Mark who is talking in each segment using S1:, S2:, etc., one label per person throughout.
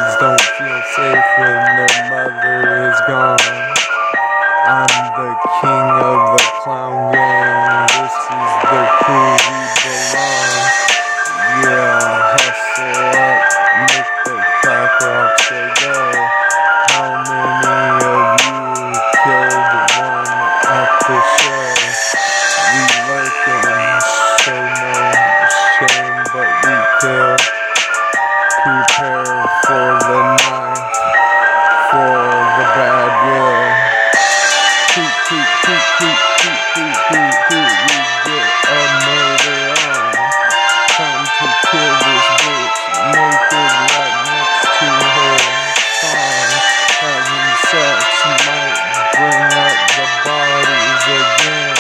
S1: kids don't feel safe when their mother is gone. I'm the king of the clown gang. This is the crew we belong. Yeah, hustle up, make the crack rock say go. How many of you killed one at the show? We lurk and show no shame, but we kill. Prepare for the knife, for the bad will. Creep, creep, creep, creep, creep, creep, creep, creep. We get a murder on. Time to kill this bitch naked right next to her song. Having sex might bring up the bodies again.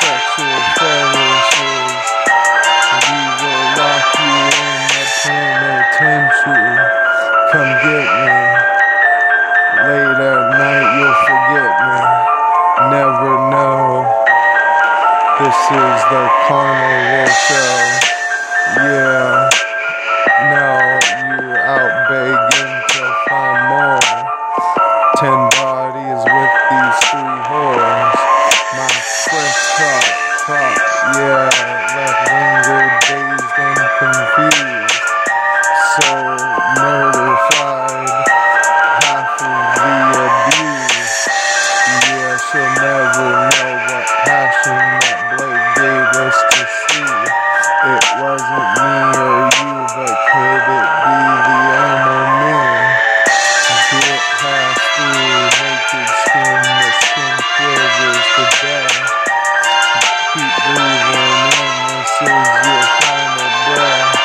S1: Sexual fetishes, we will lock you in the penitentiary. Come get me. Late at night you'll forget me. Never know. This is the carnival show. Yeah. Now you out begging to find more. 10 bodies with these 3 whores. My fresh crop, yeah, left linger dazed and confused. So murder-fied, half of the abuse. Yeah, she'll never know what passion that blade gave us to see. It wasn't me or you, but could it be the enemy? Get passed through naked skin, the skin quivers to death. Keep breathing in, this is your final breath.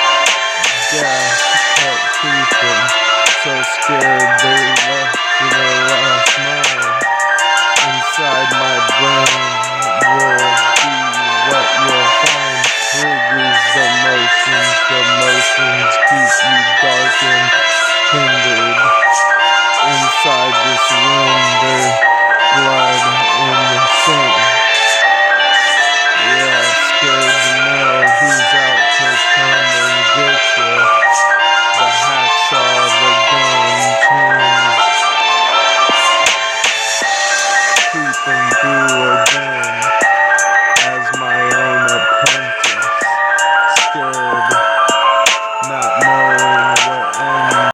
S1: Death kept creeping, so scared they left their last mile. Inside my brain will be what you'll find. Triggers the motions keep you dark and tender.